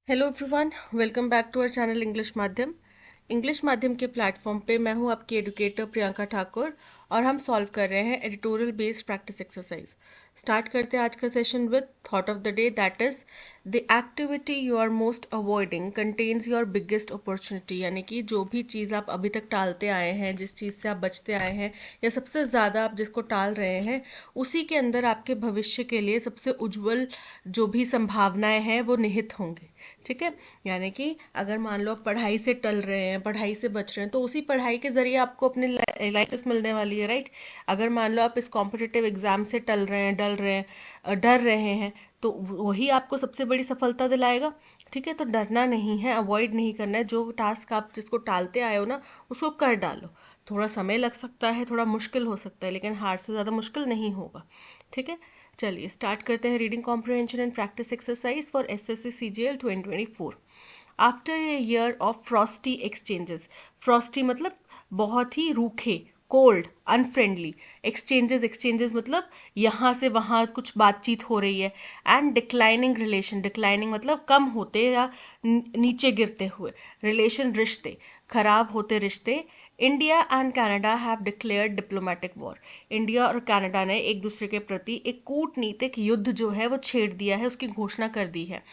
Hello everyone, welcome back to our channel English माध्यम के platform पे मैं हूँ आपकी एडुकेटर प्रियंका ठाकुर और हम सॉल्व कर रहे हैं editorial based practice exercise. Start करते हैं आज का session with thought of the day, that is the activity you are most avoiding contains your biggest opportunity. यानी कि जो भी चीज़ आप अभी तक टालते आए हैं, जिस चीज़ से आप बचते आए हैं या सबसे ज़्यादा आप जिसको टाल रहे हैं, उसी के अंदर आपके भविष्य के लिए सबसे उज्जवल जो भी संभावनाएं हैं वो निहित होंगे। ठीक है, यानी कि अगर मान लो आप पढ़ाई से टल रहे हैं, पढ़ाई से बच रहे हैं, तो उसी पढ़ाई के जरिए आपको अपनी लाइसेंस मिलने वाली है, राइट। अगर मान लो आप इस कॉम्पिटिटिव एग्जाम से टल रहे हैं, डर रहे हैं, तो वही आपको सबसे बड़ी सफलता दिलाएगा। ठीक है, तो डरना नहीं है, अवॉइड नहीं करना है। जो टास्क आप जिसको टालते आए हो ना, उसको कर डालो। थोड़ा समय लग सकता है, थोड़ा मुश्किल हो सकता है, लेकिन हार से ज़्यादा मुश्किल नहीं होगा। ठीक है, चलिए स्टार्ट करते हैं reading comprehension and practice exercise for SSC CGL 2024। After a year of Frosty exchanges, Frosty मतलब बहुत ही रूखे, कोल्ड, अनफ्रेंडली। एक्सचेंजेस मतलब यहाँ से वहाँ कुछ बातचीत हो रही है। एंड डिक्लाइनिंग रिलेशन, डिक्लाइनिंग मतलब कम होते या नीचे गिरते हुए रिलेशन, रिश्ते खराब होते रिश्ते। India and Canada have declared diplomatic war, India और कनाडा ने एक दूसरे के प्रति एक कूटनीतिक युद्ध जो है वो छेड़ दिया है, उसकी घोषणा कर दी है।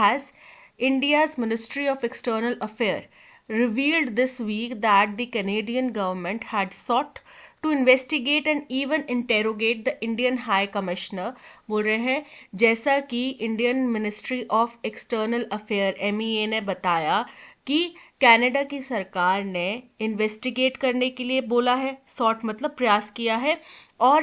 As India's Ministry of External Affairs revealed this week that the Canadian government had sought to investigate and even interrogate the Indian High Commissioner। बोल रहे हैं जैसा कि Indian ministry of external affair MEA ने बताया कि कनाडा की सरकार ने इन्वेस्टिगेट करने के लिए बोला है, सॉट मतलब प्रयास किया है, और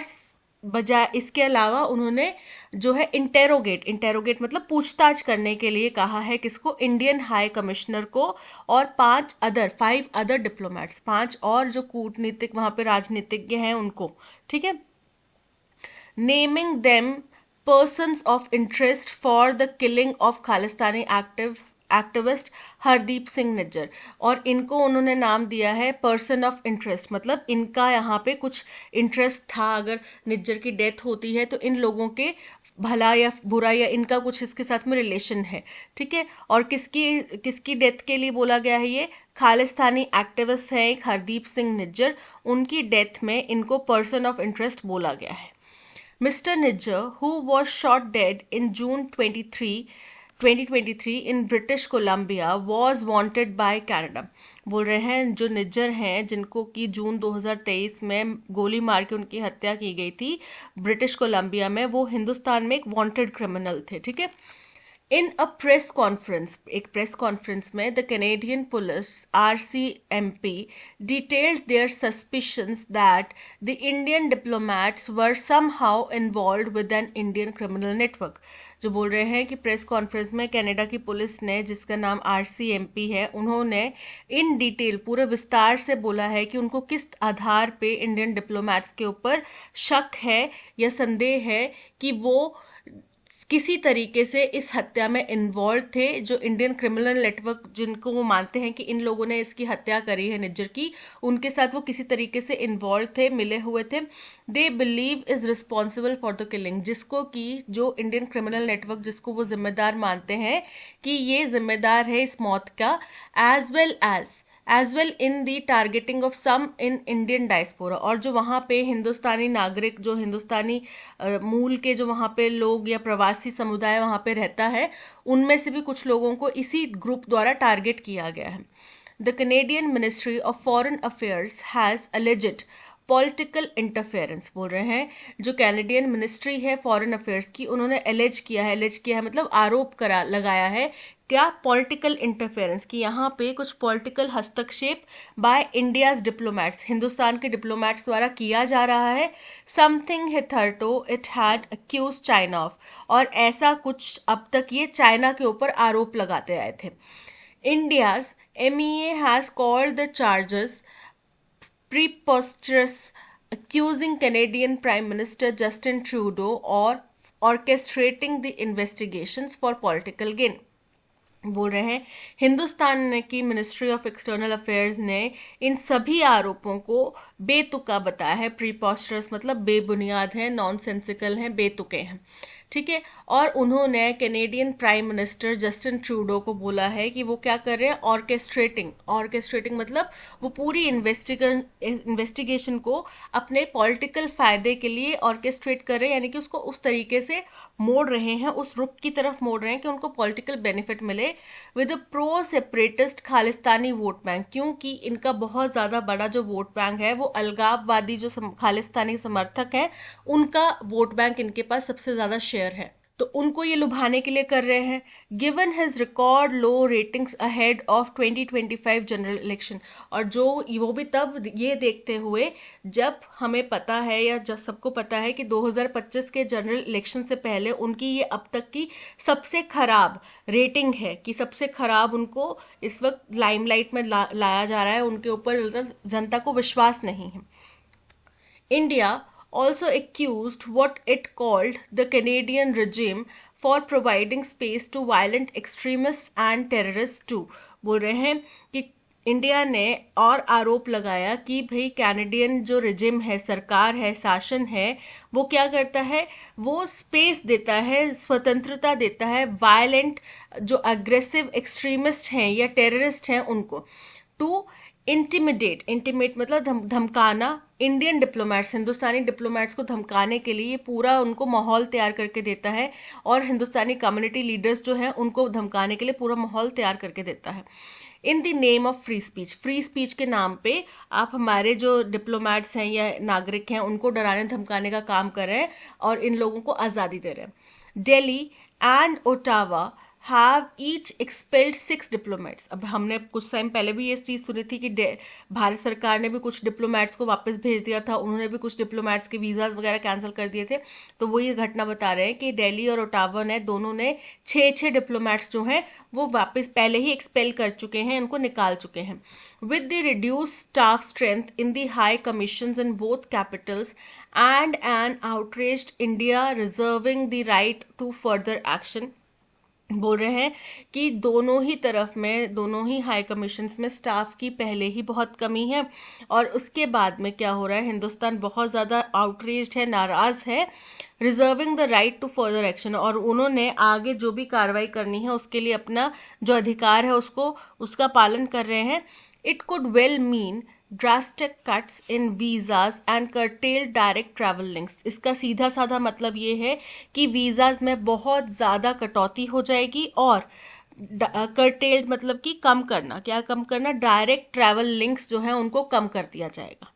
बजाय इसके अलावा उन्होंने जो है इंटेरोगेट मतलब पूछताछ करने के लिए कहा है, किसको? इंडियन हाई कमिश्नर को और 5 अदर डिप्लोमेट्स, 5 और जो कूटनीतिक वहां पे राजनीतिज्ञ हैं उनको। ठीक है, naming them persons of interest for the killing of Khalistani activist Hardeep Singh Nijjar. और इनको उन्होंने नाम दिया है पर्सन ऑफ इंटरेस्ट, मतलब इनका यहाँ पे कुछ इंटरेस्ट था। अगर निज्जर की डेथ होती है तो इन लोगों के भला या बुरा या इनका कुछ इसके साथ में रिलेशन है। ठीक है, और किसकी किसकी डेथ के लिए बोला गया है? ये खालिस्तानी एक्टिविस्ट है एक हरदीप सिंह निज्जर, उनकी डेथ में इनको पर्सन ऑफ इंटरेस्ट बोला गया है। Mr. Nijjar, who was shot dead in June 2023 in British Columbia, was wanted by Canada। बोल रहे हैं जो निज्जर हैं, जिनको कि जून 2023 में गोली मार के उनकी हत्या की गई थी ब्रिटिश कोलंबिया में, वो हिंदुस्तान में एक वांटेड क्रिमिनल थे। ठीक है, इन अ प्रेस कॉन्फ्रेंस, एक प्रेस कॉन्फ्रेंस में the Canadian police RCMP detailed their suspicions that the Indian diplomats were somehow involved with an Indian criminal network. जो बोल रहे हैं कि प्रेस कॉन्फ्रेंस में कनाडा की पुलिस ने, जिसका नाम RCMP है, उन्होंने इन डिटेल पूरे विस्तार से बोला है कि उनको किस आधार पे इंडियन डिप्लोमैट्स के ऊपर शक है या संदेह है कि वो किसी तरीके से इस हत्या में इन्वॉल्व थे। जो इंडियन क्रिमिनल नेटवर्क जिनको वो मानते हैं कि इन लोगों ने इसकी हत्या करी है निज्जर की, उनके साथ वो किसी तरीके से इन्वॉल्व थे, मिले हुए थे। They believe is responsible for the killing, जिसको कि जो इंडियन क्रिमिनल नेटवर्क जिसको वो जिम्मेदार मानते हैं कि ये जिम्मेदार है इस मौत का, as well in the targeting of some in Indian diaspora. और जो वहाँ पे हिंदुस्तानी नागरिक, जो हिंदुस्तानी मूल के जो वहाँ पे लोग या प्रवासी समुदाय वहाँ पे रहता है, उनमें से भी कुछ लोगों को इसी ग्रुप द्वारा टारगेट किया गया है। The Canadian ministry of foreign affairs has alleged political interference. बोल रहे हैं जो कैनेडियन मिनिस्ट्री है फॉरेन अफेयर्स की, उन्होंने एलेज किया है मतलब आरोप करा लगाया है, क्या? पॉलिटिकल इंटरफेरेंस की, यहाँ पे कुछ पॉलिटिकल हस्तक्षेप बाय इंडियाज डिप्लोमैट्स, हिंदुस्तान के डिप्लोमैट्स द्वारा किया जा रहा है। Something hitherto it had accused China of, और ऐसा कुछ अब तक ये चाइना के ऊपर आरोप लगाते आए थे। India's MEA has called the charges preposterous, accusing Canadian Prime Minister Justin Trudeau or orchestrating the investigations for political gain। बोल रहे हैं हिंदुस्तान की मिनिस्ट्री ऑफ एक्सटर्नल अफेयर्स ने इन सभी आरोपों को बेतुका बताया है। प्रीपोस्टरस मतलब बेबुनियाद है, नॉनसेंसिकल है, बेतुके हैं। ठीक है। और उन्होंने Canadian prime minister Justin Trudeau को बोला है कि वो क्या कर रहे हैं, ऑर्केस्ट्रेटिंग मतलब वो पूरी इन्वेस्टिगेशन को अपने पॉलिटिकल फायदे के लिए ऑर्केस्ट्रेट कर रहे हैं, यानी कि उसको उस तरीके से मोड़ रहे हैं, उस रुख की तरफ मोड़ रहे हैं कि उनको पॉलिटिकल बेनिफिट मिले with pro separatist Khalistani vote bank, क्योंकि इनका बहुत ज़्यादा बड़ा जो वोट बैंक है वो अलगाववादी जो खालिस्तानी समर्थक हैं उनका वोट बैंक इनके पास सबसे ज़्यादा शेयर है, तो उनको ये लुभाने के लिए कर रहे हैं। Given his record low ratings ahead of 2025 general election, और जो वो भी तब ये देखते हुए जब हमें पता है या जब सबको पता है कि 2025 के जनरल इलेक्शन से पहले उनकी ये अब तक की सबसे खराब रेटिंग है, कि सबसे खराब उनको इस वक्त लाइमलाइट में लाया जा रहा है, उनके ऊपर जनता को विश्वास नहीं है। India also accused what it called the Canadian regime for providing space to violent extremists and terrorists too. बोल रहे हैं कि इंडिया ने और आरोप लगाया कि भाई कैनेडियन जो रिजिम है, सरकार है, शासन है, वो क्या करता है, वो स्पेस देता है, स्वतंत्रता देता है वायलेंट जो अग्रेसिव एक्सट्रीमिस्ट हैं या टेररिस्ट हैं उनको, टू इंटिमेट मतलब धमकाना इंडियन डिप्लोमेट्स, हिंदुस्तानी डिप्लोमेट्स को धमकाने के लिए ये पूरा उनको माहौल तैयार करके देता है, और हिंदुस्तानी कम्युनिटी लीडर्स जो हैं उनको धमकाने के लिए पूरा माहौल तैयार करके देता है। In the name of free speech के नाम पे आप हमारे जो डिप्लोमेट्स हैं या नागरिक हैं उनको डराने धमकाने का काम कर रहे हैं और इन लोगों को आज़ादी दे रहे हैं। Delhi and Ottawa have each expelled 6 diplomats. अब हमने कुछ टाइम पहले भी ये चीज़ सुनी थी कि भारत सरकार ने भी कुछ डिप्लोमेट्स को वापस भेज दिया था, उन्होंने भी कुछ डिप्लोमेट्स के वीज़ाज वगैरह कैंसिल कर दिए थे, तो वो ये घटना बता रहे हैं कि दिल्ली और ओटावा ने दोनों ने 6 डिप्लोमेट्स जो हैं वो वापस पहले ही एक्सपेल कर चुके हैं, उनको निकाल चुके हैं। With the reduce staff strength in the high commissions in both capitals and an outraged India reserving the right to further action, बोल रहे हैं कि दोनों ही तरफ में, दोनों ही हाई कमीशंस में स्टाफ की पहले ही बहुत कमी है, और उसके बाद में क्या हो रहा है, हिंदुस्तान बहुत ज़्यादा आउटरीच्ड है, नाराज़ है, reserving the right to further action, और उन्होंने आगे जो भी कार्रवाई करनी है उसके लिए अपना जो अधिकार है उसका पालन कर रहे हैं। It could well mean drastic cuts in visas and curtailed direct travel links. इसका सीधा साधा मतलब ये है कि वीज़ाज में बहुत ज़्यादा कटौती हो जाएगी, और curtailed मतलब कि कम करना, क्या कम करना, डायरेक्ट ट्रैवल लिंक्स जो हैं उनको कम कर दिया जाएगा।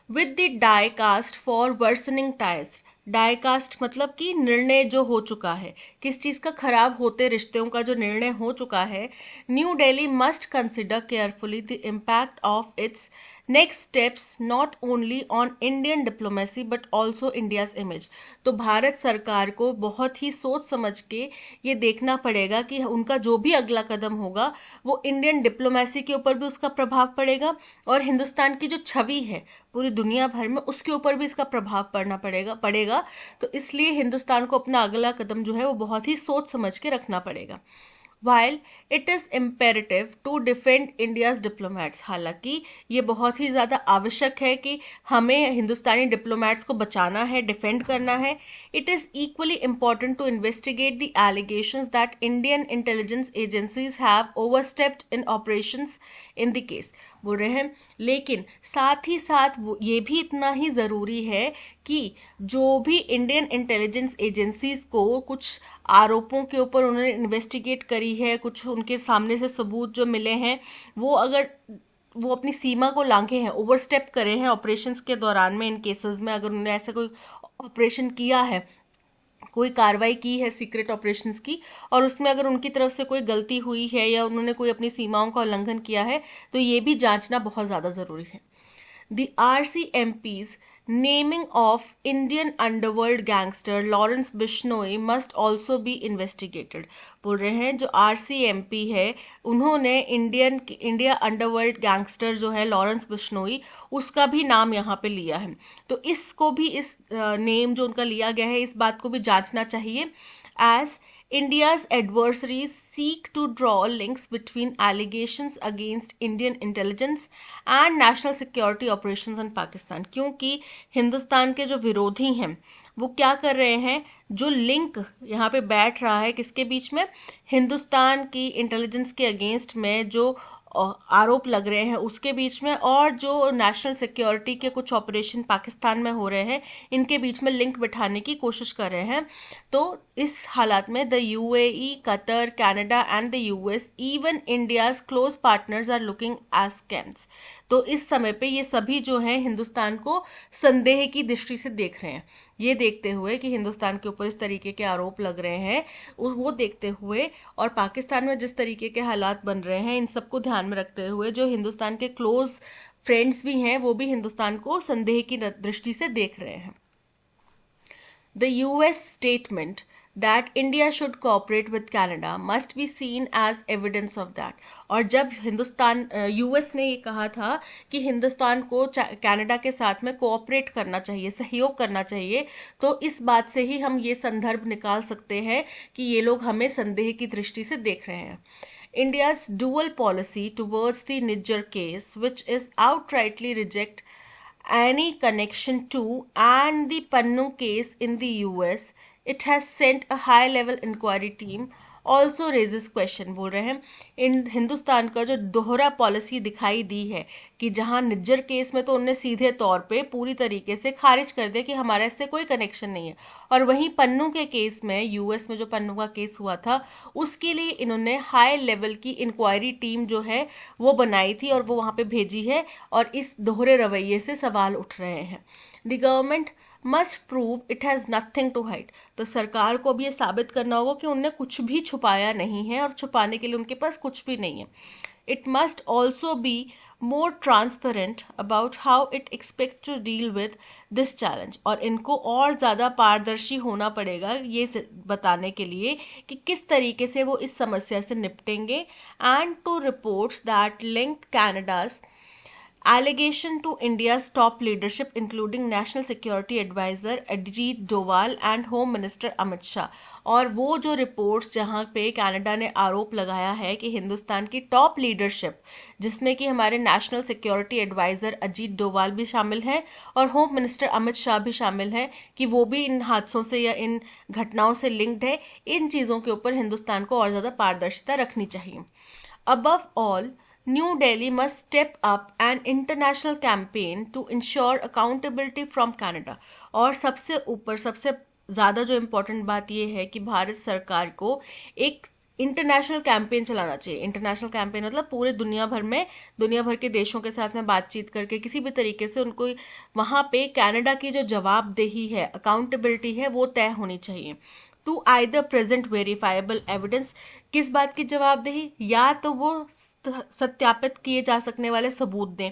With the die cast for worsening ties, die cast मतलब कि निर्णय जो हो चुका है, किस चीज़ का खराब होते रिश्तों का जो निर्णय हो चुका है, new Delhi must consider carefully the impact of its next steps not only on Indian diplomacy but also India's image. तो भारत सरकार को बहुत ही सोच समझ के ये देखना पड़ेगा कि उनका जो भी अगला कदम होगा वो इंडियन डिप्लोमेसी के ऊपर भी उसका प्रभाव पड़ेगा, और हिंदुस्तान की जो छवि है पूरी दुनिया भर में उसके ऊपर भी इसका प्रभाव पड़ेगा। तो इसलिए हिंदुस्तान को अपना अगला कदम जो है वो बहुत ही सोच समझ के रखना पड़ेगा। While it is imperative to defend India's diplomats, हालांकि ये बहुत ही ज़्यादा आवश्यक है कि हमें हिंदुस्तानी डिप्लोमेट्स को बचाना है, डिफेंड करना है। It is equally important to investigate the allegations that Indian intelligence agencies have overstepped in operations in the case। बोल रहे हैं लेकिन साथ ही साथ ये भी इतना ही ज़रूरी है कि जो भी इंडियन इंटेलिजेंस एजेंसीज को कुछ आरोपों के ऊपर उन्होंने इन्वेस्टिगेट करी है, कुछ उनके सामने से सबूत जो मिले हैं, वो अगर वो अपनी सीमा को लांघे हैं, ओवरस्टेप करे हैं ऑपरेशंस के दौरान में, इन केसेस में अगर उन्होंने ऐसा कोई ऑपरेशन किया है, कोई कार्रवाई की है सीक्रेट ऑपरेशंस की, और उसमें अगर उनकी तरफ से कोई गलती हुई है या उन्होंने कोई अपनी सीमाओं का उल्लंघन किया है, तो ये भी जांचना बहुत ज़्यादा ज़रूरी है। The RCMP's naming of Indian underworld gangster Lawrence Bishnoi must also be investigated। बोल रहे हैं जो RCMP है उन्होंने इंडिया अंडरवर्ल्ड गैंगस्टर जो है लॉरेंस बिश्नोई, उसका भी नाम यहाँ पे लिया है, तो इसको भी, इस नेम जो उनका लिया गया है, इस बात को भी जांचना चाहिए। As India's adversaries seek to draw links between allegations against Indian intelligence and national security operations in Pakistan, क्योंकि हिंदुस्तान के जो विरोधी हैं वो क्या कर रहे हैं, जो लिंक यहाँ पे बैठ रहा है किसके बीच में, हिंदुस्तान की इंटेलिजेंस के अगेंस्ट में जो आरोप लग रहे हैं उसके बीच में, और जो नेशनल सिक्योरिटी के कुछ ऑपरेशन पाकिस्तान में हो रहे हैं इनके बीच में लिंक बिठाने की कोशिश कर रहे हैं। तो इस हालात में the UAE, Qatar, Canada and the US, even India's close partners are looking askance. तो इस समय पे ये सभी जो हैं हिंदुस्तान को संदेह की दृष्टि से देख रहे हैं। ये देखते हुए कि हिंदुस्तान के ऊपर इस तरीके के आरोप लग रहे हैं, वो देखते हुए और पाकिस्तान में जिस तरीके के हालात बन रहे हैं, इन सबको ध्यान में रखते हुए जो हिंदुस्तान के क्लोज फ्रेंड्स भी हैं वो भी हिंदुस्तान को संदेह की दृष्टि से देख रहे हैं। The US statement that India should cooperate with Canada must be seen as evidence of that. और जब हिंदुस्तान यूएस ने ये कहा था कि हिंदुस्तान को कनाडा के साथ में कोऑपरेट करना चाहिए, सहयोग करना चाहिए, तो इस बात से ही हम ये संदर्भ निकाल सकते हैं कि ये लोग हमें संदेह की दृष्टि से देख रहे हैं। India's dual policy towards the Niger case, which is outrightly reject any connection to and the Pannu case in the US, it has sent a high level inquiry team also raises question। बोल रहे हैं इन हिंदुस्तान का जो दोहरा policy दिखाई दी है कि जहां निज्जर केस में तो उनने सीधे तौर पे पूरी तरीके से खारिज कर दिया कि हमारा इससे कोई कनेक्शन नहीं है, और वहीं पन्नू के केस में, यूएस में जो पन्नू का केस हुआ था उसके लिए इन्होंने हाई लेवल की इंक्वायरी टीम जो है वो बनाई थी और वो वहां पे भेजी है, और इस दोहरे रवैये से सवाल उठ रहे हैं। The government must prove it has nothing to hide. तो सरकार को अब ये साबित करना होगा कि उनने कुछ भी छुपाया नहीं है और छुपाने के लिए उनके पास कुछ भी नहीं है। It must also be more transparent about how it expects to deal with this challenge। और इनको और ज़्यादा पारदर्शी होना पड़ेगा ये बताने के लिए कि किस तरीके से वो इस समस्या से निपटेंगे। and to reports that link Canada's allegation to India's top leadership including National Security Advisor Ajit Doval and Home Minister Amit Shah। और वो जो रिपोर्ट्स जहाँ पे कनाडा ने आरोप लगाया है कि हिंदुस्तान की टॉप लीडरशिप, जिसमें कि हमारे national security adviser Ajit Doval भी शामिल हैं और होम मिनिस्टर अमित शाह भी शामिल हैं, कि वो भी इन हादसों से या इन घटनाओं से लिंक्ड है, इन चीज़ों के ऊपर हिंदुस्तान को और ज़्यादा पारदर्शिता रखनी चाहिए। Above all, New Delhi must step up an international campaign to ensure accountability from Canada। और सबसे ऊपर सबसे ज़्यादा जो इम्पोर्टेंट बात यह है कि भारत सरकार को एक इंटरनेशनल कैंपेन चलाना चाहिए। इंटरनेशनल कैंपेन मतलब पूरे दुनिया भर के देशों के साथ में बातचीत करके किसी भी तरीके से उनको वहाँ पे कनाडा की जो जवाबदेही है, अकाउंटेबिलिटी है, वो तय होनी चाहिए। To either present verifiable evidence, किस बात की जवाबदेही, या तो वो सत्यापित किए जा सकने वाले सबूत दें,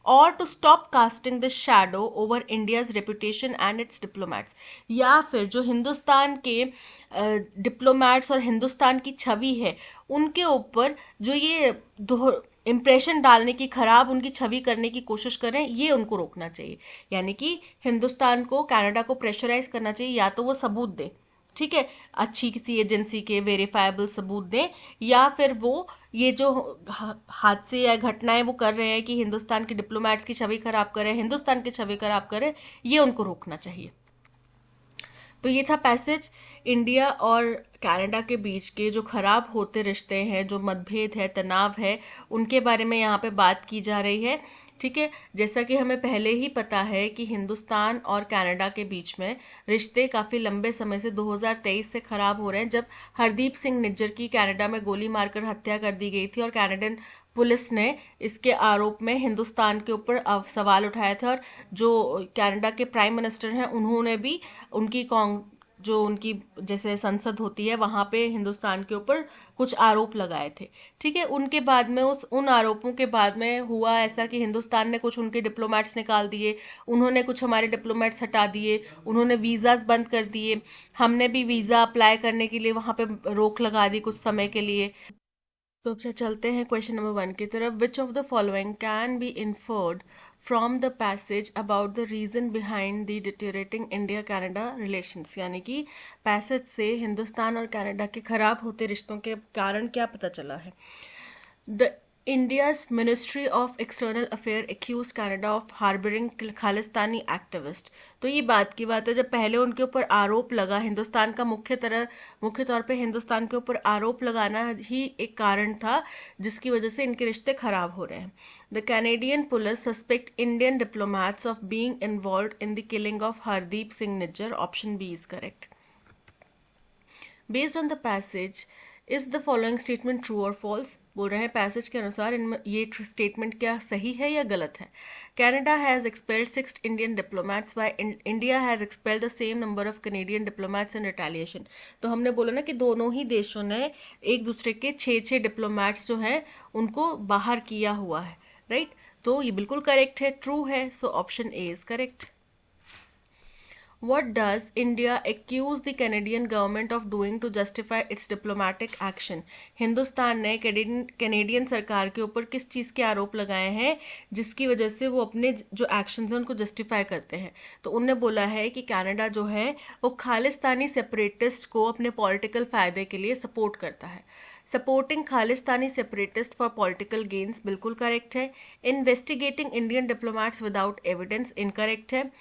और to stop casting the shadow over India's reputation and its diplomats, या फिर जो हिंदुस्तान के डिप्लोमैट्स और हिंदुस्तान की छवि है उनके ऊपर जो ये इम्प्रेशन डालने की, खराब उनकी छवि करने की कोशिश करें, ये उनको रोकना चाहिए। यानी कि हिंदुस्तान को कनाडा को प्रेशराइज करना चाहिए, या तो वो सबूत दें, ठीक है, अच्छी किसी एजेंसी के वेरीफाइबल सबूत दें, या फिर वो ये जो हादसे या घटनाएं वो कर रहे हैं कि हिंदुस्तान के डिप्लोमैट्स की छवि खराब करें, हिंदुस्तान की छवि खराब करें, ये उनको रोकना चाहिए। तो ये था पैसेज इंडिया और कनाडा के बीच के जो खराब होते रिश्ते हैं, जो मतभेद है, तनाव है, उनके बारे में यहाँ पे बात की जा रही है। ठीक है, जैसा कि हमें पहले ही पता है कि हिंदुस्तान और कनाडा के बीच में रिश्ते काफ़ी लंबे समय से 2023 से ख़राब हो रहे हैं, जब हरदीप सिंह निज्जर की कनाडा में गोली मारकर हत्या कर दी गई थी और कनाडियन पुलिस ने इसके आरोप में हिंदुस्तान के ऊपर सवाल उठाए थे, और जो कनाडा के प्राइम मिनिस्टर हैं उन्होंने भी जो उनकी जैसे संसद होती है वहाँ पे हिंदुस्तान के ऊपर कुछ आरोप लगाए थे। ठीक है, उनके बाद में उन आरोपों के बाद में हुआ ऐसा कि हिंदुस्तान ने कुछ उनके डिप्लोमेट्स निकाल दिए, उन्होंने कुछ हमारे डिप्लोमेट्स हटा दिए, उन्होंने वीज़ाज बंद कर दिए, हमने भी वीज़ा अप्लाई करने के लिए वहाँ पे रोक लगा दी कुछ समय के लिए। तो अब चलते हैं क्वेश्चन नंबर 1 की तरफ। Which of the following can be inferred from the passage about the reason behind the deteriorating India Canada relations, यानी कि पैसेज से हिंदुस्तान और कनाडा के खराब होते रिश्तों के कारण क्या पता चला है। The India's Ministry of External Affairs accused Canada of harboring Khalistani activist. तो ये बात की बात है, जब पहले उनके ऊपर आरोप लगा, हिंदुस्तान का मुख्य तौर पे हिंदुस्तान के ऊपर आरोप लगाना ही एक कारण था जिसकी वजह से इनके रिश्ते खराब हो रहे हैं। The Canadian police suspect Indian diplomats of being involved in the killing of Hardeep Singh Nijjar. Option B is correct. Based on the passage is the following statement true और फॉल्स। बोल रहे हैं पैसेज के अनुसार इनमें ये स्टेटमेंट क्या सही है या गलत है। Canada has expelled 6 Indian diplomats by India has expelled the same number of Canadian diplomats in retaliation. तो हमने बोला ना कि दोनों ही देशों ने एक दूसरे के 6 डिप्लोमैट्स जो हैं उनको बाहर किया हुआ है, राइट। तो ये बिल्कुल करेक्ट है, ट्रू है। So option A is correct. What does India accuse the Canadian government of doing to justify its diplomatic action? Hindustan ने कैनेडियन सरकार के ऊपर किस चीज़ के आरोप लगाए हैं जिसकी वजह से वो अपने जो एक्शंस हैं उनको जस्टिफाई करते हैं। तो उनने बोला है कि कनाडा जो है वो खालिस्तानी सेपरेटिस्ट को अपने पॉलिटिकल फ़ायदे के लिए सपोर्ट करता है। Supporting Khalistani separatist for political gains बिल्कुल करेक्ट है। Investigating Indian diplomats without evidence incorrect है।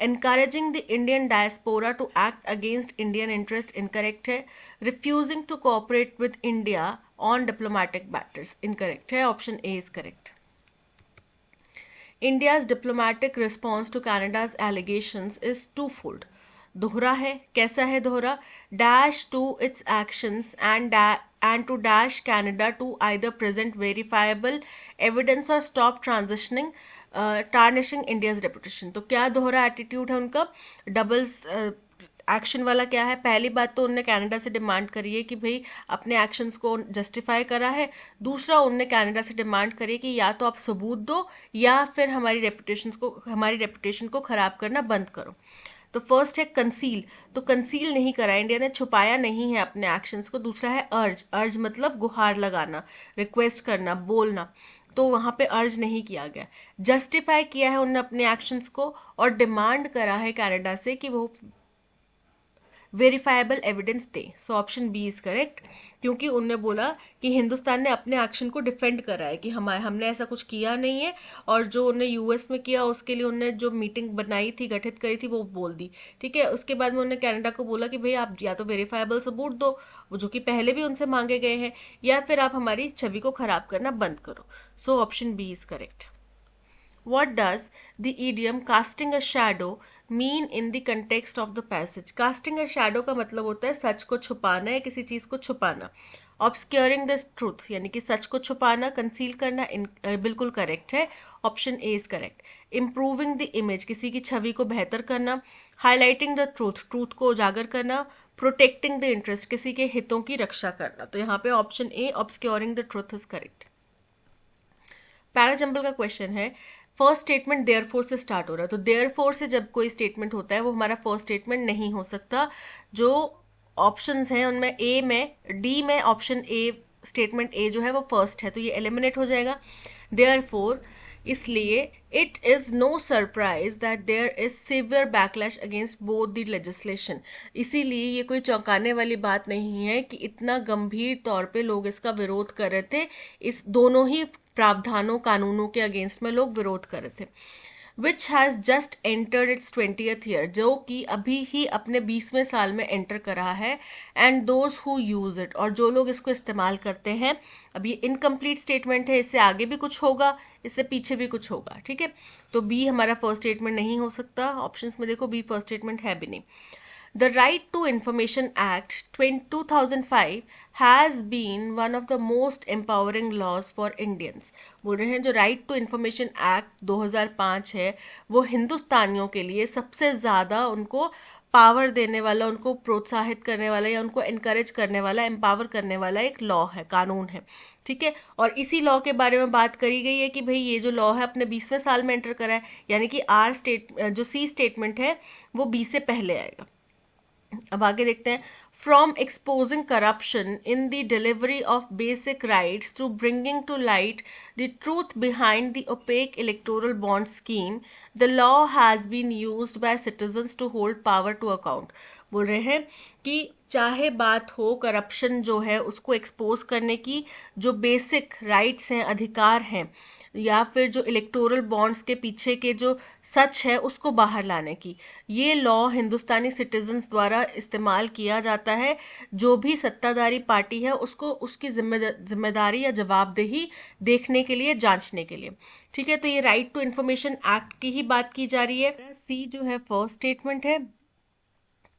Encouraging the Indian diaspora to act against Indian interest incorrect है। Refusing to cooperate with India on diplomatic matters incorrect है। Option A is correct. India's diplomatic response to Canada's allegations is twofold. दोहरा है। कैसा है दोहरा? Dash to its actions and to dash Canada to either present verifiable evidence or stop tarnishing India's reputation। तो क्या दोहरा attitude है उनका? डबल्स एक्शन वाला क्या है? पहली बात तो उनने कनाडा से डिमांड करी है कि भाई अपने एक्शंस को जस्टिफाई करा है। दूसरा उनने कनाडा से डिमांड करी है कि या तो आप सबूत दो या फिर हमारी रेपुटेशन को ख़राब करना बंद करो। तो फर्स्ट है कंसील, तो कंसील नहीं करा, इंडिया ने छुपाया नहीं है अपने एक्शंस को। दूसरा है अर्ज मतलब गुहार लगाना, रिक्वेस्ट करना, बोलना, तो वहाँ पे अर्ज नहीं किया गया। जस्टिफाई किया है उन्होंने अपने एक्शंस को और डिमांड करा है कनाडा से कि वो वेरीफाइबल एविडेंस दे। So option B is correct, क्योंकि उनने बोला कि हिंदुस्तान ने अपने एक्शन को डिफेंड करा है कि हमने ऐसा कुछ किया नहीं है, और जो उन्होंने यूएस में किया उसके लिए उन्होंने जो मीटिंग बनाई थी, गठित करी थी, वो बोल दी। ठीक है, उसके बाद में उन्होंने कनाडा को बोला कि भाई आप या तो वेरीफाइबल सबूत दो, वो जो कि पहले भी उनसे मांगे गए हैं, या फिर आप हमारी छवि को खराब करना बंद करो। So option B is correct. What does the idiom casting a shadow mean in the context of the passage? Casting a shadow का मतलब होता है सच को छुपाना या किसी चीज़ को छुपाना। Obscuring the truth यानी कि सच को छुपाना, कंसील करना बिल्कुल करेक्ट है। Option A is correct. Improving the image किसी की छवि को बेहतर करना। Highlighting the truth को उजागर करना। Protecting the interest किसी के हितों की रक्षा करना। तो यहाँ पे option A obscuring the truth is correct. Parajumble का क्वेश्चन है, फर्स्ट स्टेटमेंट देयरफॉर से स्टार्ट हो रहा है, तो देयरफॉर से जब कोई स्टेटमेंट होता है वो हमारा फर्स्ट स्टेटमेंट नहीं हो सकता। जो ऑप्शंस हैं उनमें डी में ऑप्शन ए, स्टेटमेंट ए जो है वो फर्स्ट है, तो ये एलिमिनेट हो जाएगा। देयरफॉर इसलिए it is no surprise that there is severe backlash against both the legislation. इसीलिए ये कोई चौंकाने वाली बात नहीं है कि इतना गंभीर तौर पे लोग इसका विरोध कर रहे थे। इस दोनों ही प्रावधानों, कानूनों के अगेंस्ट में लोग विरोध कर रहे थे। Which has just entered it's 20th year, जो कि अभी ही अपने 20वें साल में एंटर कर रहा है। And those who use it, और जो लोग इसको इस्तेमाल करते हैं। अब ये इनकम्प्लीट स्टेटमेंट है, इससे आगे भी कुछ होगा, इससे पीछे भी कुछ होगा। ठीक है, तो बी हमारा फर्स्ट स्टेटमेंट नहीं हो सकता। ऑप्शंस में देखो, बी फर्स्ट स्टेटमेंट है भी नहीं। The Right to Information Act 2005 has been one of the most empowering laws for Indians। बोल रहे हैं जो राइट टू इंफॉर्मेशन एक्ट 2005 है वो हिंदुस्तानियों के लिए सबसे ज़्यादा उनको पावर देने वाला, उनको प्रोत्साहित करने वाला या उनको इनकरेज करने वाला, एम्पावर करने वाला एक लॉ है, कानून है। ठीक है, और इसी लॉ के बारे में बात करी गई है कि भाई ये जो लॉ है अपने 20वें साल में एंटर करा है, यानी कि जो सी स्टेटमेंट है वो बी से पहले आएगा। अब आगे देखते हैं। From exposing corruption in the delivery of basic rights to bringing to light the truth behind the opaque electoral bond scheme, the law has been used by citizens to hold power to account. बोल रहे हैं कि चाहे बात हो corruption जो है उसको एक्सपोज करने की, जो बेसिक राइट्स हैं, अधिकार हैं, या फिर जो इलेक्टोरल बॉन्ड्स के पीछे के जो सच है उसको बाहर लाने की, ये लॉ हिंदुस्तानी सिटीजन्स द्वारा इस्तेमाल किया जाता है। जो भी सत्ताधारी पार्टी है उसको उसकी जिम्मेदारी या जवाबदेही देखने के लिए, जांचने के लिए। ठीक है, तो ये राइट टू इंफॉर्मेशन एक्ट की ही बात की जा रही है। सी जो है फर्स्ट स्टेटमेंट है।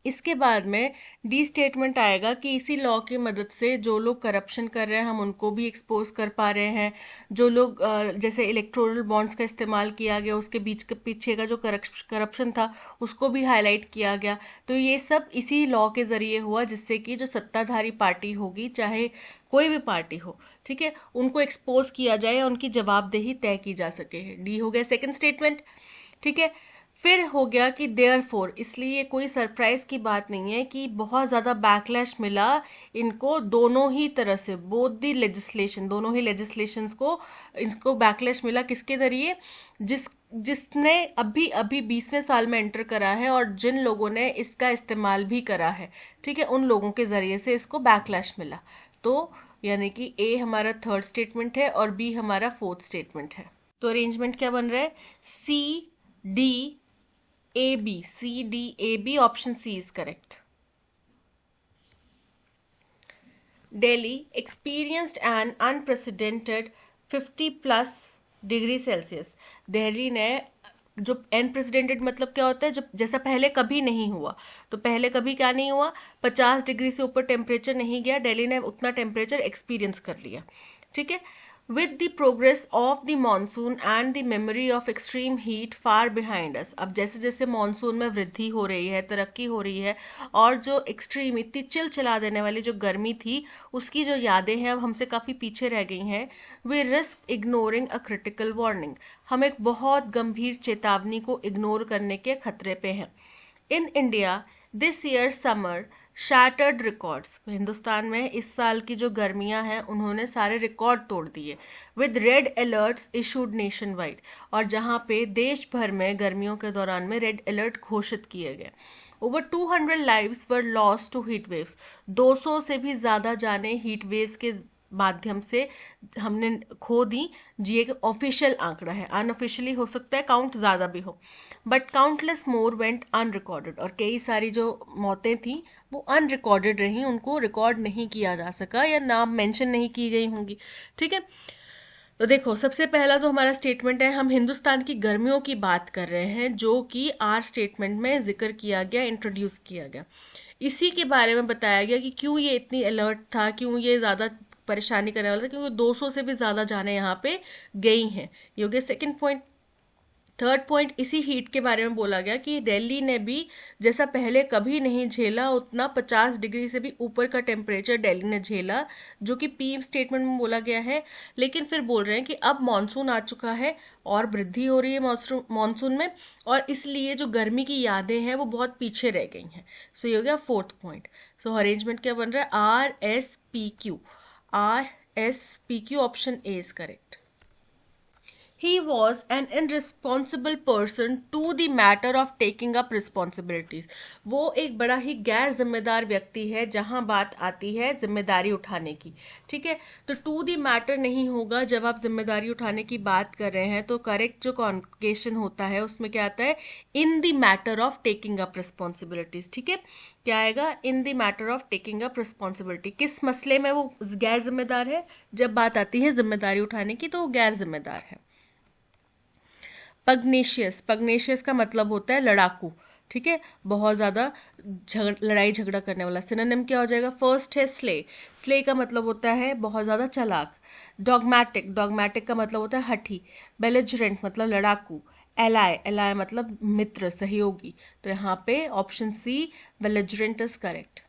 इसके बाद में डी स्टेटमेंट आएगा कि इसी लॉ की मदद से जो लोग करप्शन कर रहे हैं हम उनको भी एक्सपोज कर पा रहे हैं। जो लोग जैसे इलेक्टोरल बॉन्ड्स का इस्तेमाल किया गया, उसके बीच के पीछे का जो करप्शन था उसको भी हाईलाइट किया गया। तो ये सब इसी लॉ के ज़रिए हुआ, जिससे कि जो सत्ताधारी पार्टी होगी, चाहे कोई भी पार्टी हो, ठीक है, उनको एक्सपोज किया जाए, उनकी जवाबदेही तय की जा सके। डी हो गया सेकंड स्टेटमेंट। ठीक है, फिर हो गया कि देयरफॉर, इसलिए कोई सरप्राइज की बात नहीं है कि बहुत ज़्यादा बैकलैश मिला इनको दोनों ही तरह से, बोथ दी लेजिस्लेशन, दोनों ही लेजिस्लेशंस को इनको बैकलैश मिला। किसके जरिए? जिसने अभी अभी 20वें साल में एंटर करा है और जिन लोगों ने इसका इस्तेमाल भी करा है, ठीक है, उन लोगों के ज़रिए से इसको बैकलैश मिला। तो यानी कि ए हमारा थर्ड स्टेटमेंट है और बी हमारा फोर्थ स्टेटमेंट है। तो अरेंजमेंट क्या बन रहा है? C D A B, C D A B, option C is correct. Delhi experienced an unprecedented 50 plus degree Celsius. Delhi ने जो अनप्रेसिडेंटेड मतलब क्या होता है? जब जैसा पहले कभी नहीं हुआ। तो पहले कभी क्या नहीं हुआ? 50 डिग्री से ऊपर टेम्परेचर नहीं गया, दिल्ली ने उतना टेम्परेचर एक्सपीरियंस कर लिया। ठीक है, with the progress of the monsoon and the memory of extreme heat far behind us। अब जैसे जैसे मानसून में वृद्धि हो रही है, तरक्की हो रही है, और जो एक्सट्रीम इतनी चिल चला देने वाली जो गर्मी थी उसकी जो यादें हैं अब हमसे काफ़ी पीछे रह गई हैं। We risk ignoring a critical warning, हम एक बहुत गंभीर चेतावनी को इग्नोर करने के खतरे पे हैं। In India this year summer shattered records, Hindustan में इस साल की जो गर्मियां हैं उन्होंने सारे रिकॉर्ड तोड़ दिए। With red alerts issued nation wide, और जहां पे देश भर में गर्मियों के दौरान में रेड अलर्ट घोषित किए गए। Over 200 lives were lost to heat waves, 200 से भी ज़्यादा जाने हीट वेव्स के माध्यम से हमने खो दी। जी एक ऑफिशियल आंकड़ा है, अनऑफिशियली हो सकता है काउंट ज़्यादा भी हो। But countless more went unrecorded, और कई सारी जो मौतें थी वो अनरिकॉर्डेड रहीं, उनको रिकॉर्ड नहीं किया जा सका या नाम मेंशन नहीं की गई होंगी। ठीक है, तो देखो सबसे पहला तो हमारा स्टेटमेंट है, हम हिंदुस्तान की गर्मियों की बात कर रहे हैं जो कि आर स्टेटमेंट में जिक्र किया गया, इंट्रोड्यूस किया गया। इसी के बारे में बताया गया कि क्यों ये इतनी अलर्ट था, क्यों ये ज़्यादा परेशानी करने वाला था, क्योंकि 200 से भी ज़्यादा जाने यहाँ पे गई हैं। ये हो गया सेकेंड पॉइंट। थर्ड पॉइंट, इसी हीट के बारे में बोला गया कि दिल्ली ने भी जैसा पहले कभी नहीं झेला उतना 50 डिग्री से भी ऊपर का टेम्परेचर दिल्ली ने झेला, जो कि पी स्टेटमेंट में बोला गया है। लेकिन फिर बोल रहे हैं कि अब मानसून आ चुका है और वृद्धि हो रही है मानसून में, और इसलिए जो गर्मी की यादें हैं वो बहुत पीछे रह गई हैं। सो ये हो गया फोर्थ पॉइंट। सो अरेंजमेंट क्या बन रहा है? R S P Q, R S P Q, option A is correct. He was an irresponsible person to the matter of taking up responsibilities। वो एक बड़ा ही गैर जिम्मेदार व्यक्ति है जहां बात आती है जिम्मेदारी उठाने की। ठीक है, तो टू द मैटर नहीं होगा जब आप जिम्मेदारी उठाने की बात कर रहे हैं। तो करेक्ट जो कॉन्केशन होता है उसमें क्या आता है? In the matter of taking up responsibilities. ठीक है, क्या आएगा? In the matter of taking up responsibility. किस मसले में वो गैर जिम्मेदार है? जब बात आती है जिम्मेदारी उठाने की तो वो गैर जिम्मेदार है। पग्नेशियस, पग्नेशियस का मतलब होता है लड़ाकू। ठीक है, बहुत ज़्यादा लड़ाई झगड़ा करने वाला। सिनोनिम क्या हो जाएगा? फर्स्ट है स्ले, स्ले का मतलब होता है बहुत ज़्यादा चालाक। डॉगमैटिक, डॉगमैटिक का मतलब होता है हठी। बेलिजरेंट मतलब लड़ाकू। एलाय, एलाय मतलब मित्र, सहयोगी। तो यहाँ पे option C belligerent is correct.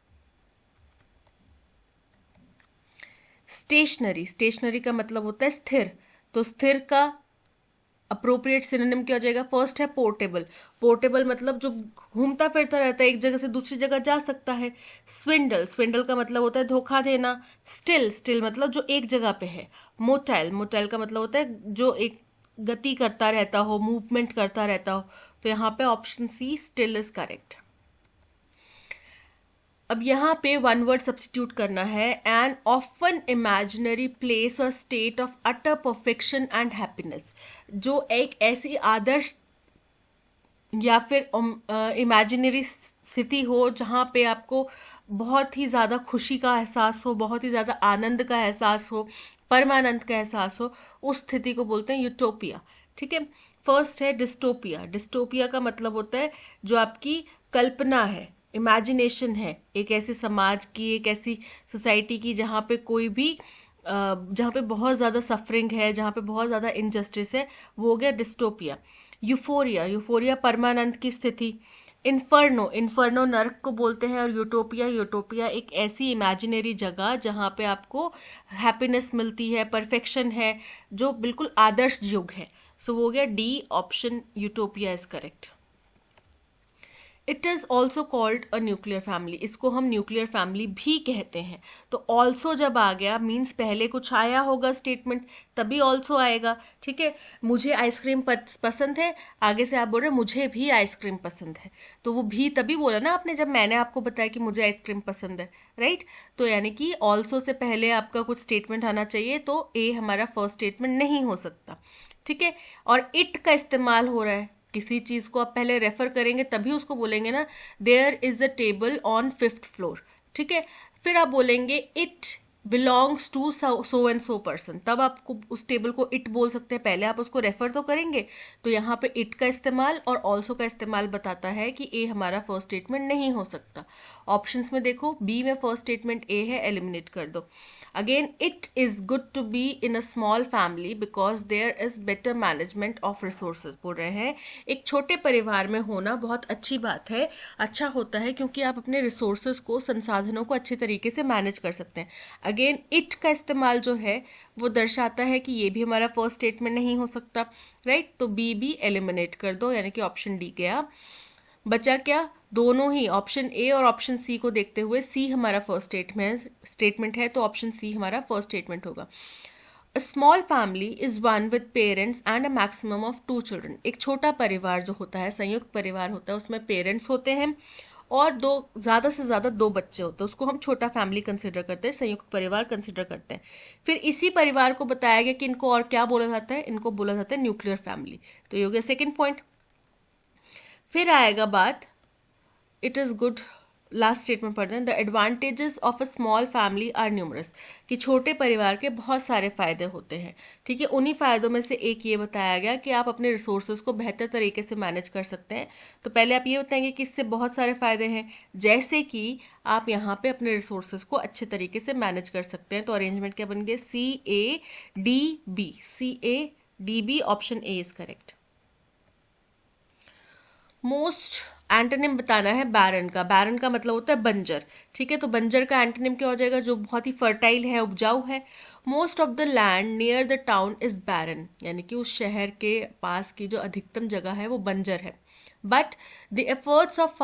Stationary, stationary का मतलब होता है स्थिर। तो स्थिर का अप्रोप्रिएट सिनोनिम क्या हो जाएगा? फर्स्ट है पोर्टेबल, पोर्टेबल मतलब जो घूमता फिरता रहता है, एक जगह से दूसरी जगह जा सकता है। स्विंडल, स्विंडल का मतलब होता है धोखा देना। स्टिल, स्टिल मतलब जो एक जगह पे है। मोटाइल, मोटाइल का मतलब होता है जो एक गति करता रहता हो, मूवमेंट करता रहता हो। तो यहाँ पे option C still is correct. अब यहाँ पे वन वर्ड सब्स्टिट्यूट करना है, एन ऑफन इमेजिनरी प्लेस और state of utter perfection and happiness, जो एक ऐसी आदर्श या फिर इमेजिनरी स्थिति हो जहाँ पे आपको बहुत ही ज़्यादा खुशी का एहसास हो, बहुत ही ज़्यादा आनंद का एहसास हो, परमानंद का एहसास हो, उस स्थिति को बोलते हैं यूटोपिया। ठीक है। फर्स्ट है डिस्टोपिया। डिस्टोपिया का मतलब होता है जो आपकी कल्पना है, इमेजिनेशन है, एक ऐसे समाज की, एक ऐसी सोसाइटी की जहाँ पे कोई भी जहाँ पे बहुत ज़्यादा सफरिंग है, जहाँ पे बहुत ज़्यादा इनजस्टिस है, वो हो गया डिस्टोपिया। यूफोरिया, यूफोरिया परमानंद की स्थिति। इन्फर्नो, इन्फर्नो नर्क को बोलते हैं। और यूटोपिया, यूटोपिया एक ऐसी इमेजिनरी जगह जहाँ पे आपको हैप्पीनेस मिलती है, परफेक्शन है, जो बिल्कुल आदर्श युग है। सो वो हो गया D option, utopia is correct. It is also called a nuclear family, इसको हम न्यूक्लियर फैमिली भी कहते हैं। तो ऑल्सो जब आ गया मीन्स पहले कुछ आया होगा स्टेटमेंट, तभी ऑल्सो आएगा। ठीक है। मुझे आइसक्रीम पसंद है, आगे से आप बोल रहे मुझे भी आइसक्रीम पसंद है, तो वो भी तभी बोला ना आपने जब मैंने आपको बताया कि मुझे आइसक्रीम पसंद है, राइट। तो यानी कि ऑल्सो से पहले आपका कुछ स्टेटमेंट आना चाहिए, तो ए हमारा फर्स्ट स्टेटमेंट नहीं हो सकता। ठीक है। और इट का इस्तेमाल हो रहा है, किसी चीज को आप पहले रेफर करेंगे तभी उसको बोलेंगे ना, there is a table on 5th floor. ठीक है। फिर आप बोलेंगे it belongs to so and so person, तब आपको उस टेबल को इट बोल सकते हैं, पहले आप उसको रेफर तो करेंगे। तो यहाँ पे इट का इस्तेमाल और ऑल्सो का इस्तेमाल बताता है कि ए हमारा फर्स्ट स्टेटमेंट नहीं हो सकता। ऑप्शंस में देखो, बी में फर्स्ट स्टेटमेंट ए है, एलिमिनेट कर दो। Again, it is good to be in a small family because there is better management of resources, बोल रहे हैं एक छोटे परिवार में होना बहुत अच्छी बात है, अच्छा होता है क्योंकि आप अपने रिसोर्सेज को, संसाधनों को अच्छे तरीके से मैनेज कर सकते हैं। अगेन, इट का इस्तेमाल जो है वो दर्शाता है कि ये भी हमारा फर्स्ट स्टेटमेंट नहीं हो सकता, राइट। तो बी भी एलिमिनेट कर दो, यानी कि ऑप्शन डी गया। बचा क्या, दोनों ही ऑप्शन ए और ऑप्शन सी को देखते हुए सी हमारा फर्स्ट स्टेटमेंट है, तो ऑप्शन सी हमारा फर्स्ट स्टेटमेंट होगा। A small family is one with parents and a maximum of 2 children. एक छोटा परिवार जो होता है, संयुक्त परिवार होता है, उसमें पेरेंट्स होते हैं और दो, ज़्यादा से ज़्यादा 2 बच्चे होते हैं, उसको हम छोटा फैमिली कंसिडर करते हैं, संयुक्त परिवार कंसिडर करते हैं। फिर इसी परिवार को बताया गया कि इनको और क्या बोला जाता है, इनको बोला जाता है न्यूक्लियर फैमिली। तो ये हो गया सेकेंड पॉइंट। फिर आएगा बात, it is good, last statement पढ़ते हैं, the advantages of a small family are numerous, कि छोटे परिवार के बहुत सारे फायदे होते हैं। ठीक है। उन्हीं फायदों में से एक ये बताया गया कि आप अपने रिसोर्सेज को बेहतर तरीके से मैनेज कर सकते हैं। तो पहले आप ये बताएंगे कि इससे बहुत सारे फायदे हैं, जैसे कि आप यहाँ पे अपने रिसोर्सेज को अच्छे तरीके से मैनेज कर सकते हैं। तो अरेंजमेंट क्या बन गया, CADB, CADB option A is correct. Most antonym बताना है बैरन का। बैरन का मतलब होता है बंजर। ठीक है। तो बंजर का एंटोनिम क्या हो जाएगा, जो बहुत ही फर्टाइल है, उपजाऊ है। Most of the land near the town is barren, यानी कि उस शहर के पास की जो अधिकतम जगह है वो बंजर है। But the efforts of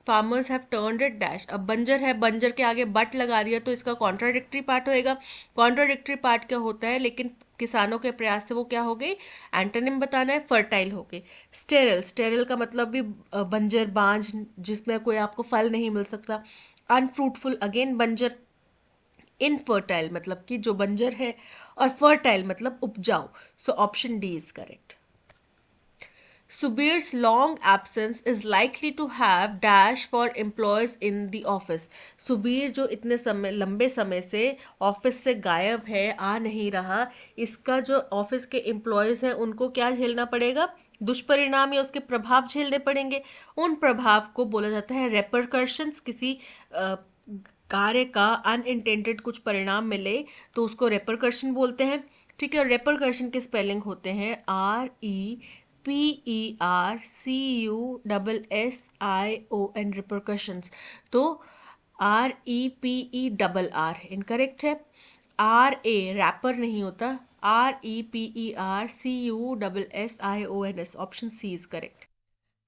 farmers have turned it dash, अब बंजर है, बंजर के आगे बट लगा दिया तो इसका कॉन्ट्राडिक्टरी पार्ट होएगा। कॉन्ट्राडिक्टरी पार्ट क्या होता है, लेकिन किसानों के प्रयास से वो क्या हो गई, एंटोनिम बताना है, फर्टाइल हो गई। स्टेरल, स्टेरल का मतलब भी बंजर, बांझ, जिसमें कोई आपको फल नहीं मिल सकता। अनफ्रूटफुल, अगेन बंजर। इनफर्टाइल मतलब कि जो बंजर है, और फर्टाइल मतलब उपजाऊ। So option D is correct. Subir's long absence is likely to have dash for employees in the office. Subir जो इतने समय, लंबे समय से ऑफिस से गायब है, आ नहीं रहा, इसका जो ऑफिस के एम्प्लॉयज़ हैं उनको क्या झेलना पड़ेगा, दुष्परिणाम या उसके प्रभाव झेलने पड़ेंगे। उन प्रभाव को बोला जाता है रेपरकर्शंस। किसी कार्य का अनइंटेंडेड कुछ परिणाम मिले तो उसको रेपरकर्शन बोलते हैं। ठीक है। और रेपरकर्शन के स्पेलिंग होते हैं REPERCUSSION, रिपरकशंस। तो REPERR इनकरेक्ट है। RA रैपर नहीं होता, REPERCUSSIONS, option C is correct.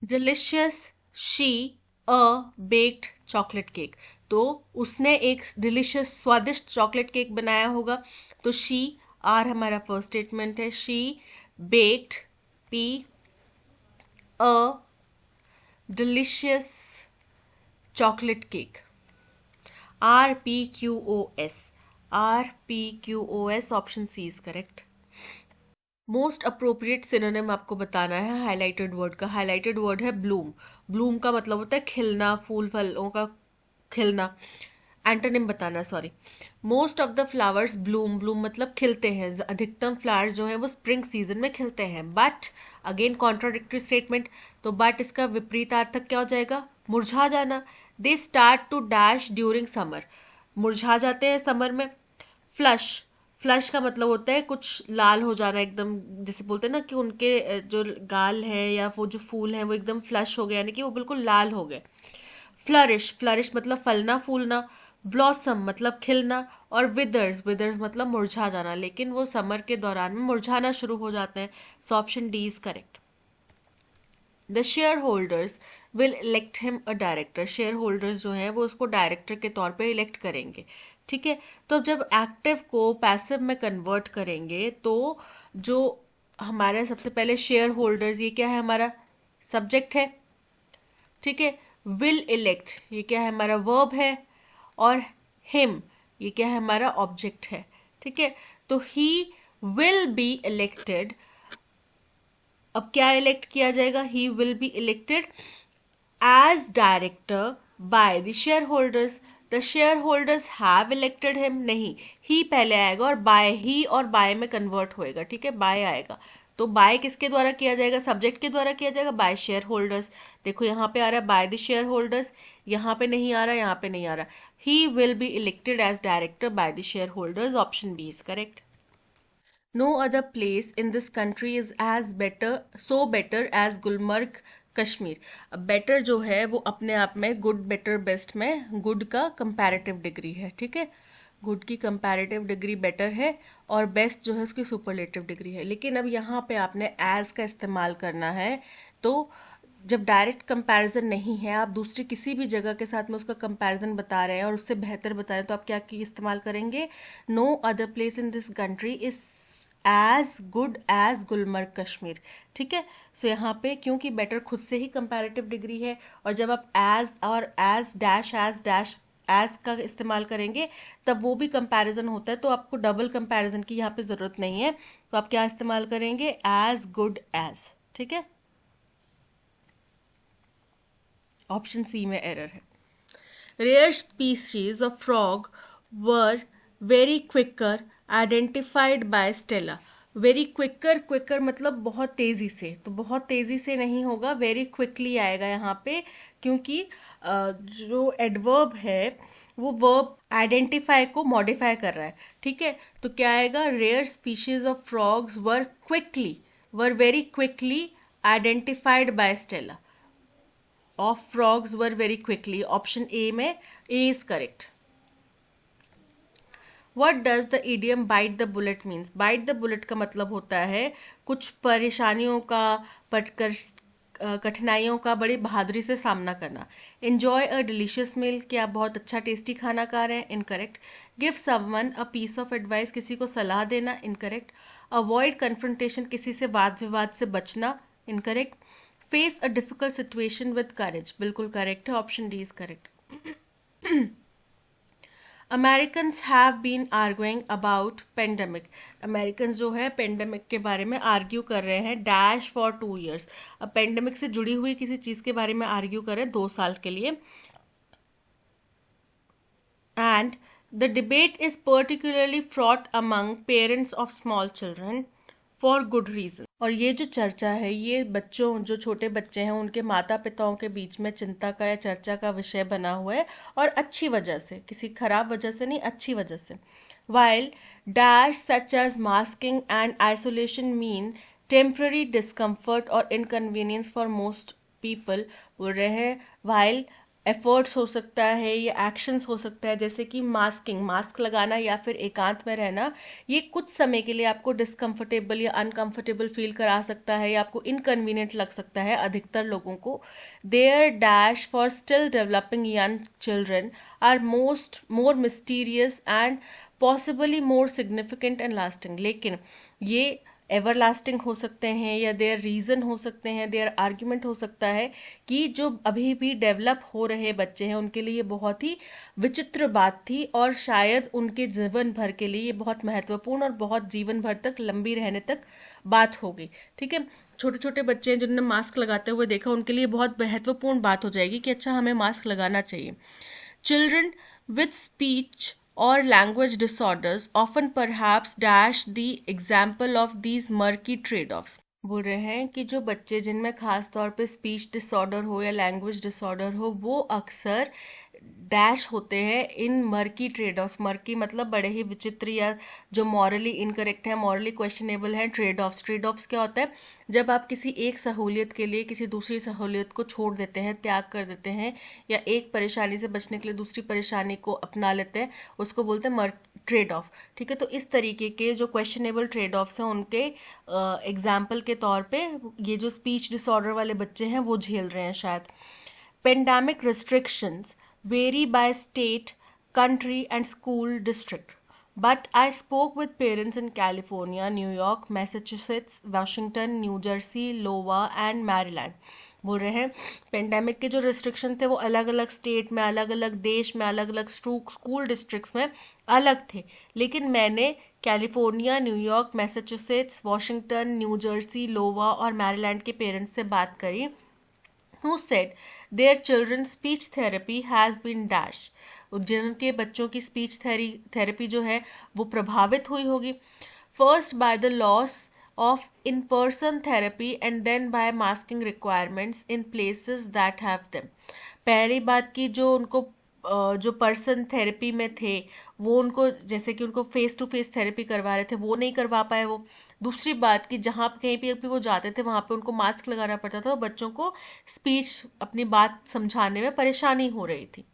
Delicious she a baked chocolate cake, तो उसने एक डिलिशियस स्वादिष्ट चॉकलेट केक बनाया होगा। तो शी, आर हमारा फर्स्ट स्टेटमेंट है, she baked, P, a delicious chocolate cake। RPQOS, RPQOS, option C is correct. Most appropriate synonym आपको बताना है हाईलाइटेड वर्ड का। हाईलाइटेड वर्ड है ब्लूम। ब्लूम का मतलब होता है खिलना, फूल फलों का खिलना। एंटोनिम बताना, sorry. Most of the flowers Bloom, Bloom मतलब खिलते हैं, अधिकतम फ्लावर्स जो है वो स्प्रिंग सीजन में खिलते हैं। बट अगेन कॉन्ट्राडिक्टरी स्टेटमेंट, तो बट इसका विपरीतार्थक क्या हो जाएगा? मुरझा जाना। They start to dash during summer, मुरझा जाते हैं समर में। फ्लश, फ्लश का मतलब होता है कुछ लाल हो जाना एकदम, जैसे बोलते हैं ना कि उनके जो गाल है या वो जो फूल है वो एकदम फ्लश हो गए, यानी कि वो बिल्कुल लाल हो गए। फ्लरिश, फ्लरिश मतलब फलना फूलना। ब्लॉसम मतलब खिलना। और विदर्स, विदर्स मतलब मुरझा जाना, लेकिन वो समर के दौरान में मुरझाना शुरू हो जाते हैं। So option D is correct. The share holders will elect him a director, share holders जो हैं वो उसको डायरेक्टर के तौर पे इलेक्ट करेंगे। ठीक है, तो जब एक्टिव को पैसिव में कन्वर्ट करेंगे तो जो हमारे सबसे पहले शेयर होल्डर्स, ये क्या है? हमारा सब्जेक्ट है। ठीक है, विल इलेक्ट ये क्या है? हमारा वर्ब है। और हिम ये क्या है? हमारा ऑब्जेक्ट है। ठीक है, तो ही विल बी इलेक्टेड। अब क्या इलेक्ट किया जाएगा? ही will be elected as director by the shareholders. The shareholders have elected him, नहीं, ही पहले आएगा और बाय, ही और बाय में कन्वर्ट होएगा। ठीक है, बाय आएगा, तो बाय किसके द्वारा किया जाएगा? सब्जेक्ट के द्वारा किया जाएगा, बाय शेयर होल्डर्स। देखो यहाँ पे आ रहा है बाय द शेयर होल्डर्स, यहाँ पे नहीं आ रहा, यहाँ पे नहीं आ रहा। He will be elected as director by the shareholders, option B is correct. No other place in this country is as better, so better as Gulmarg Kashmir. अब बेटर जो है वो अपने आप में गुड, बेटर, बेस्ट में गुड का comparative degree है। ठीक है, गुड की कंपैरेटिव डिग्री बेटर है और बेस्ट जो है उसकी सुपरलेटिव डिग्री है। लेकिन अब यहाँ पे आपने एज का इस्तेमाल करना है, तो जब डायरेक्ट कंपैरिजन नहीं है, आप दूसरी किसी भी जगह के साथ में उसका कंपैरिजन बता रहे हैं और उससे बेहतर बता रहे हैं, तो आप क्या की इस्तेमाल करेंगे? No other place in this country is as good as Gulmarg Kashmir. ठीक है, सो यहाँ पे क्योंकि बेटर खुद से ही कंपैरेटिव डिग्री है, और जब आप एज और एज डैश एज का इस्तेमाल करेंगे तब वो भी कंपैरिजन होता है, तो आपको डबल कंपैरिजन की यहाँ पे ज़रूरत नहीं है। तो आप क्या इस्तेमाल करेंगे? As good as. ठीक है, ऑप्शन सी में एरर है। Rare species of frog were very quicker identified by Stella. Very quicker, quicker मतलब बहुत तेज़ी से, तो बहुत तेज़ी से नहीं होगा, वेरी क्विकली आएगा यहाँ पे, क्योंकि जो एडवर्ब है वो वर्ब आइडेंटिफाई को मॉडिफाई कर रहा है। ठीक है, तो क्या आएगा? Rare species of frogs were quickly, were very quickly identified by Stella. Of frogs were very quickly, option A में A is correct. What does the idiom bite the bullet means? Bite the bullet का मतलब होता है कुछ परेशानियों का, पटकर कठिनाइयों का बड़ी बहादुरी से सामना करना। इन्जॉय अ डिलीशियस मील, कि आप बहुत अच्छा टेस्टी खाना खा रहे हैं, incorrect. Give someone a piece of advice, किसी को सलाह देना, इनकरेक्ट। अवॉइड कन्फ्रंटेशन, किसी से वाद विवाद से बचना, incorrect. Face a difficult situation with courage, बिल्कुल करेक्ट है, option D is correct. Americans have been arguing about pandemic, American जो है पेंडेमिक के बारे में आर्ग्यू कर रहे हैं डैश फॉर 2 years। अब पेंडेमिक से जुड़ी हुई किसी चीज़ के बारे में आर्ग्यू कर रहे हैं 2 साल के लिए। And the debate is particularly fraught among parents of small children for good reason. और ये जो चर्चा है ये बच्चों, जो छोटे बच्चे हैं उनके माता पिताओं के बीच में चिंता का या चर्चा का विषय बना हुआ है, और अच्छी वजह से, किसी खराब वजह से नहीं, अच्छी वजह से। While dash such as masking and isolation mean temporary discomfort और इनकन्वीनियंस फॉर मोस्ट पीपल, बोल रहे हैं वाइल एफर्ट्स हो सकता है या एक्शंस हो सकता है, जैसे कि मास्किंग, मास्क लगाना या फिर एकांत में रहना, ये कुछ समय के लिए आपको डिस्कम्फर्टेबल या अनकंफर्टेबल फील करा सकता है या आपको इनकन्वीनियंट लग सकता है अधिकतर लोगों को। Their dash for still developing young children are more mysterious and possibly more significant and lasting, लेकिन ये एवरलास्टिंग हो सकते हैं या देयर रीज़न हो सकते हैं, देयर आर्ग्यूमेंट हो सकता है कि जो अभी भी डेवलप हो रहे बच्चे हैं उनके लिए ये बहुत ही विचित्र बात थी और शायद उनके जीवन भर के लिए ये बहुत महत्वपूर्ण और बहुत जीवन भर तक लंबी रहने तक बात होगी। ठीक है, छोटे छोटे बच्चे हैं जिन्होंने मास्क लगाते हुए देखा, उनके लिए बहुत महत्वपूर्ण बात हो जाएगी कि अच्छा हमें मास्क लगाना चाहिए। Children with speech or language disorders often perhaps dash the example of these murky trade-offs। बोल रहे हैं कि जो बच्चे जिनमें खास तौर पे स्पीच डिसऑर्डर हो या लैंग्वेज डिसऑर्डर हो वो अक्सर डैश होते हैं इन मर्की ट्रेड ऑफ्स। मर्की मतलब बड़े ही विचित्र या जो मॉरली इनकरेक्ट है, मॉरली क्वेश्चनेबल है। ट्रेड ऑफ्स, ट्रेड ऑफ्स क्या होता है? जब आप किसी एक सहूलियत के लिए किसी दूसरी सहूलियत को छोड़ देते हैं, त्याग कर देते हैं, या एक परेशानी से बचने के लिए दूसरी परेशानी को अपना लेते हैं, उसको बोलते हैं ट्रेड ऑफ। ठीक है, तो इस तरीके के जो क्वेश्चनेबल ट्रेड ऑफ्स हैं उनके एग्जाम्पल के तौर पे ये जो स्पीच डिसऑर्डर वाले बच्चे हैं वो झेल रहे हैं शायद। Pandemic restrictions vary by state, country, and school district. But I spoke with parents in California, New York, Massachusetts, Washington, New Jersey, Iowa, and Maryland. बोल रहे हैं पेंडेमिक के जो रिस्ट्रिक्शन थे वो अलग अलग स्टेट में, अलग अलग देश में, अलग अलग स्कूल डिस्ट्रिक्ट्स में अलग थे, लेकिन मैंने California, New York, Massachusetts, Washington, New Jersey, Iowa और मैरीलैंड के पेरेंट्स से बात करी who said their children's speech therapy has been dash। जिनके बच्चों की स्पीच थेरेपी जो है वो प्रभावित हुई होगी। First by the loss of in-person therapy and then by masking requirements in places that have them। पहली बात की जो उनको जो पर्सन थेरेपी में थे वो उनको जैसे कि उनको फेस टू फेस थेरेपी करवा रहे थे वो नहीं करवा पाए वो। दूसरी बात कि जहाँ कहीं भी वो जाते थे वहाँ पे उनको मास्क लगाना पड़ता था और बच्चों को स्पीच अपनी बात समझाने में परेशानी हो रही थी।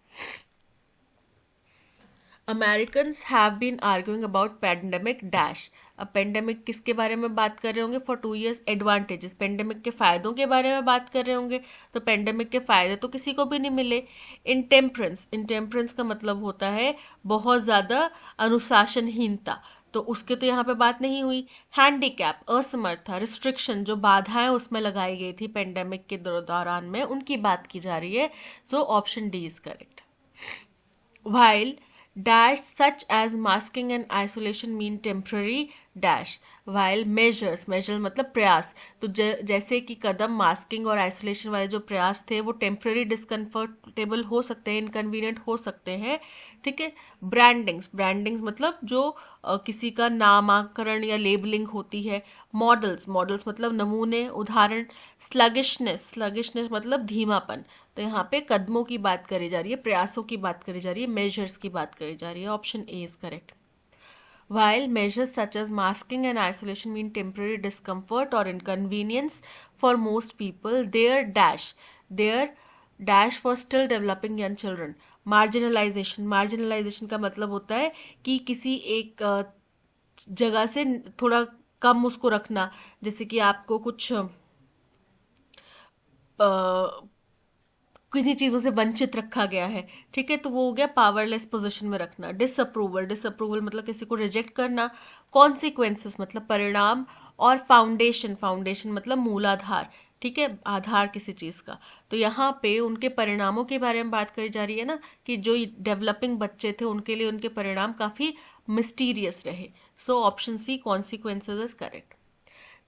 Americans have been arguing about pandemic dash. अब पेंडेमिक किसके बारे में बात कर रहे होंगे? फॉर 2 years एडवांटेजेस, पेंडेमिक के फ़ायदों के बारे में बात कर रहे होंगे। तो पेंडेमिक के फ़ायदे तो किसी को भी नहीं मिले। इनटेम्परेंस, इनटेम्परेंस का मतलब होता है बहुत ज़्यादा अनुशासनहीनता, तो उसके तो यहाँ पे बात नहीं हुई। हैंडीकैप, असमर्था, रिस्ट्रिक्शन जो बाधाएं उसमें लगाई गई थी पेंडेमिक के दौरान में, उनकी बात की जा रही है। So option D is correct. While dash such as masking and isolation mean temporary dash, while measures, measures मतलब प्रयास, तो जैसे कि कदम मास्किंग और आइसोलेशन वाले जो प्रयास थे वो टेम्पररी डिस्कम्फर्टेबल हो सकते हैं, इनकन्वीनियंट हो सकते हैं। ठीक है, ब्रांडिंग्स, ब्रांडिंग्स मतलब जो किसी का नामाकरण या लेबलिंग होती है। मॉडल्स, मॉडल्स मतलब नमूने, उदाहरण। स्लगिशनेस, स्लगिशनेस मतलब धीमापन, तो यहाँ पे कदमों की बात करी जा रही है, प्रयासों की बात करी जा रही है, मेजर्स की बात करी जा रही है। Option A is correct. While measures such as masking and isolation mean temporary discomfort or inconvenience for most people, their dash for still developing young children। Marginalization, marginalization का मतलब होता है कि किसी एक जगह से थोड़ा कम उसको रखना, जैसे कि आपको कुछ किन्हीं चीज़ों से वंचित रखा गया है। ठीक है, तो वो हो गया पावरलेस पोजीशन में रखना। डिसअप्रूवल, डिसअप्रूवल मतलब किसी को रिजेक्ट करना। कॉन्सिक्वेंसेस मतलब परिणाम। और फाउंडेशन, फाउंडेशन मतलब मूलाधार। ठीक है, आधार किसी चीज़ का। तो यहाँ पे उनके परिणामों के बारे में बात करी जा रही है ना, कि जो डेवलपिंग बच्चे थे उनके लिए उनके परिणाम काफ़ी मिस्टीरियस रहे। So option C consequences is correct.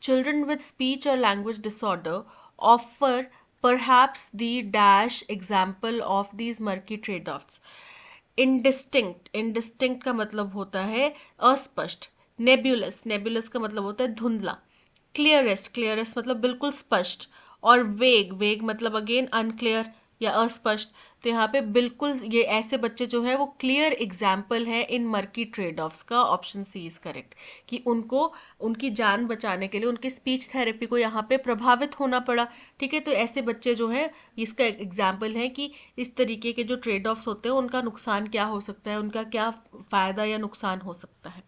Children with speech or language disorder offer perhaps the dash example of these murky trade-offs। Indistinct, indistinct का मतलब होता है अस्पष्ट। नेब्यूलस, नेब्यूलस का मतलब होता है धुंधला। क्लियरेस्ट, क्लियरेस्ट मतलब बिल्कुल स्पष्ट। और वेग, वेग मतलब अगेन अनक्लियर या अस्पष्ट। तो यहाँ पे बिल्कुल ये ऐसे बच्चे जो है वो क्लियर एग्जाम्पल है इन मर्की ट्रेड ऑफ्स का। ऑप्शन सी इज करेक्ट, कि उनको उनकी जान बचाने के लिए उनकी स्पीच थेरेपी को यहाँ पे प्रभावित होना पड़ा। ठीक है, तो ऐसे बच्चे जो हैं इसका एग्जाम्पल है कि इस तरीके के जो ट्रेड ऑफ्स होते हैं उनका नुकसान क्या हो सकता है, उनका क्या फायदा या नुकसान हो सकता है।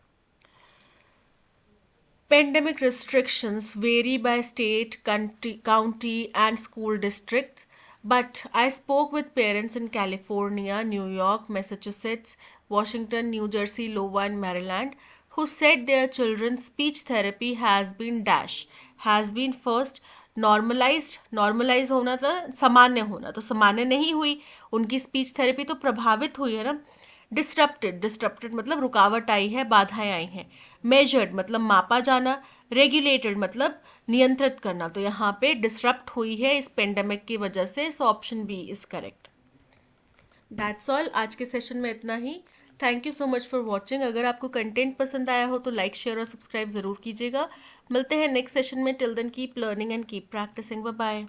Pandemic restrictions vary by state, county, and school districts, but I spoke with parents in California, New York, Massachusetts, Washington, New Jersey, Iowa, and Maryland who said their children's speech therapy has been dash, has been first normalized, normalize होना था सामान्य होना, तो सामान्य नहीं हुई उनकी speech therapy, तो प्रभावित हुई है ना। डिस्टरप्टेड, डिस्टरप्टेड मतलब रुकावट आई है, बाधाएं आई हैं। मेजर्ड मतलब मापा जाना। रेगुलेटेड मतलब नियंत्रित करना, तो यहाँ पे डिसरप्ट हुई है इस पेंडेमिक की वजह से, so option B is correct. That's all, आज के सेशन में इतना ही। Thank you so much for watching. अगर आपको कंटेंट पसंद आया हो तो लाइक, शेयर और सब्सक्राइब ज़रूर कीजिएगा। मिलते हैं नेक्स्ट सेशन में। Till then keep learning and keep practising. Bye bye.